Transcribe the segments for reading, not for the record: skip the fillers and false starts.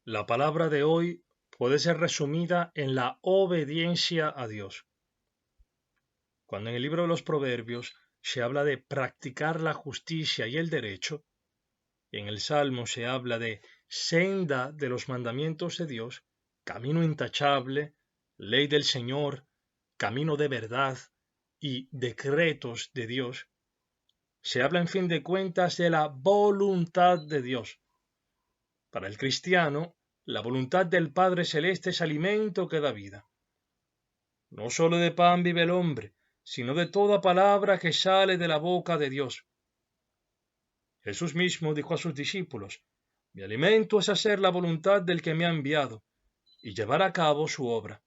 La palabra de hoy puede ser resumida en la obediencia a Dios. Cuando en el libro de los Proverbios se habla de practicar la justicia y el derecho, y en el Salmo se habla de senda de los mandamientos de Dios, camino intachable, ley del Señor, camino de verdad y decretos de Dios, se habla en fin de cuentas de la voluntad de Dios. Para el cristiano, la voluntad del Padre Celeste es alimento que da vida. No solo de pan vive el hombre, sino de toda palabra que sale de la boca de Dios. Jesús mismo dijo a sus discípulos: mi alimento es hacer la voluntad del que me ha enviado y llevar a cabo su obra.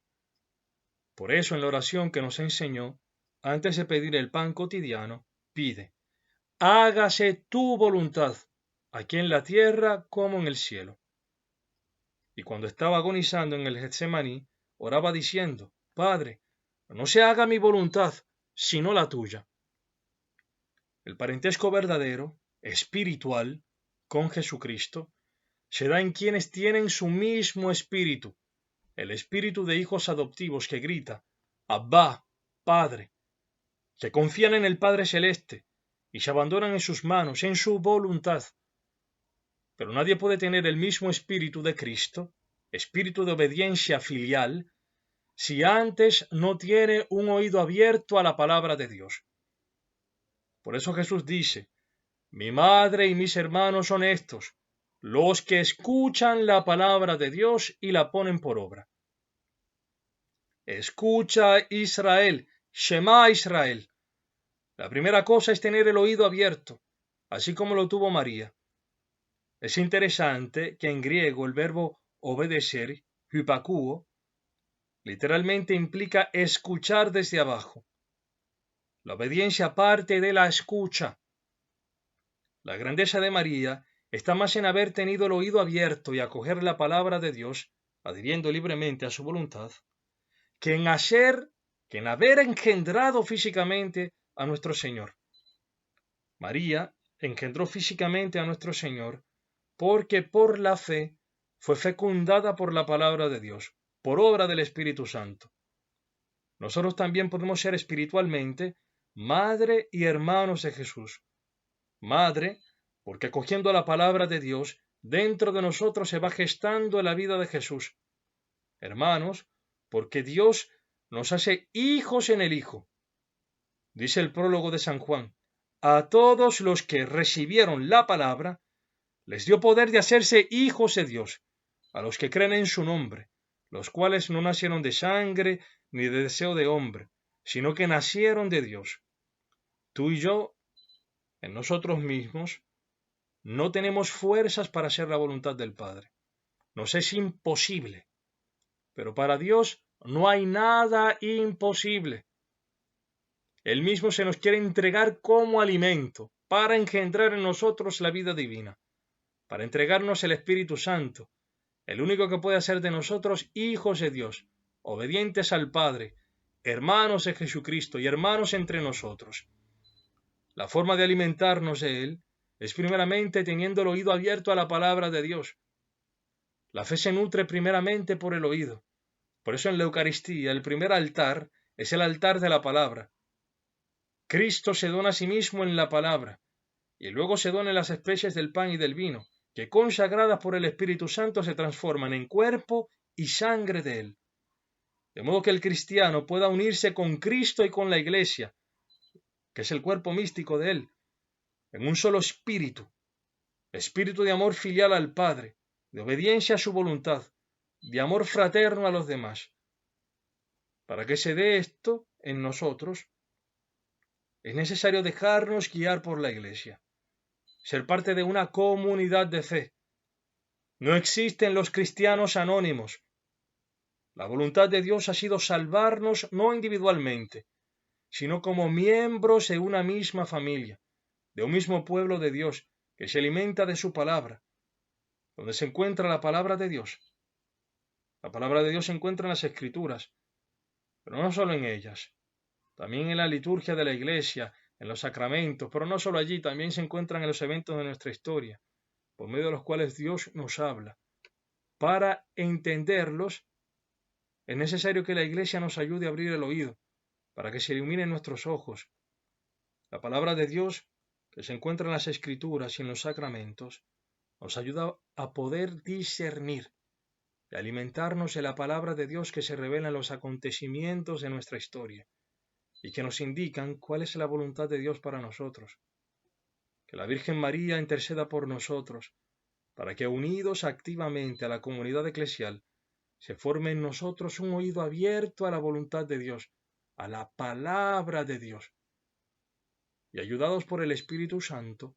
Por eso en la oración que nos enseñó, antes de pedir el pan cotidiano, pide: hágase tu voluntad, aquí en la tierra como en el cielo. Y cuando estaba agonizando en el Getsemaní, oraba diciendo: Padre, no se haga mi voluntad, sino la tuya. El parentesco verdadero, espiritual, con Jesucristo, se da en quienes tienen su mismo espíritu, el espíritu de hijos adoptivos que grita: Abba, Padre, que confían en el Padre Celeste y se abandonan en sus manos, en su voluntad. Pero nadie puede tener el mismo espíritu de Cristo, espíritu de obediencia filial, si antes no tiene un oído abierto a la palabra de Dios. Por eso Jesús dice: mi madre y mis hermanos son estos, los que escuchan la palabra de Dios y la ponen por obra. Escucha, Israel, Shema Israel. La primera cosa es tener el oído abierto, así como lo tuvo María. Es interesante que en griego el verbo obedecer, hypakuo, literalmente implica escuchar desde abajo. La obediencia parte de la escucha. La grandeza de María está más en haber tenido el oído abierto y acoger la palabra de Dios, adhiriendo libremente a su voluntad, que en haber engendrado físicamente a nuestro Señor. María engendró físicamente a nuestro Señor porque por la fe fue fecundada por la palabra de Dios, por obra del Espíritu Santo. Nosotros también podemos ser espiritualmente madre y hermanos de Jesús. Madre, porque acogiendo la palabra de Dios, dentro de nosotros se va gestando la vida de Jesús. Hermanos, porque Dios nos hace hijos en el Hijo. Dice el prólogo de San Juan: a todos los que recibieron la palabra, les dio poder de hacerse hijos de Dios, a los que creen en su nombre, los cuales no nacieron de sangre ni de deseo de hombre, sino que nacieron de Dios. Tú y yo, en nosotros mismos, no tenemos fuerzas para hacer la voluntad del Padre. Nos es imposible. Pero para Dios no hay nada imposible. Él mismo se nos quiere entregar como alimento para engendrar en nosotros la vida divina, para entregarnos el Espíritu Santo, el único que puede hacer de nosotros hijos de Dios, obedientes al Padre, hermanos de Jesucristo y hermanos entre nosotros. La forma de alimentarnos de Él es primeramente teniendo el oído abierto a la palabra de Dios. La fe se nutre primeramente por el oído. Por eso en la Eucaristía el primer altar es el altar de la palabra. Cristo se dona a sí mismo en la palabra y luego se dona en las especies del pan y del vino, que consagradas por el Espíritu Santo se transforman en cuerpo y sangre de Él. De modo que el cristiano pueda unirse con Cristo y con la Iglesia, que es el cuerpo místico de Él, en un solo espíritu, espíritu de amor filial al Padre, de obediencia a su voluntad, de amor fraterno a los demás. Para que se dé esto en nosotros, es necesario dejarnos guiar por la Iglesia, ser parte de una comunidad de fe. No existen los cristianos anónimos. La voluntad de Dios ha sido salvarnos no individualmente, sino como miembros de una misma familia, de un mismo pueblo de Dios que se alimenta de su palabra. ¿Dónde se encuentra la palabra de Dios? La palabra de Dios se encuentra en las Escrituras, pero no solo en ellas, también en la liturgia de la Iglesia, en los sacramentos, pero no solo allí, también se encuentran en los eventos de nuestra historia, por medio de los cuales Dios nos habla. para entenderlos, es necesario que la Iglesia nos ayude a abrir el oído, para que se iluminen nuestros ojos. La palabra de Dios, que se encuentra en las Escrituras y en los sacramentos, nos ayuda a poder discernir y alimentarnos de la palabra de Dios que se revela en los acontecimientos de nuestra historia y que nos indican cuál es la voluntad de Dios para nosotros. Que la Virgen María interceda por nosotros, para que unidos activamente a la comunidad eclesial, se forme en nosotros un oído abierto a la voluntad de Dios, a la palabra de Dios, y ayudados por el Espíritu Santo,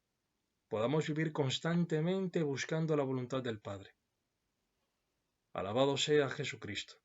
podamos vivir constantemente buscando la voluntad del Padre. Alabado sea Jesucristo.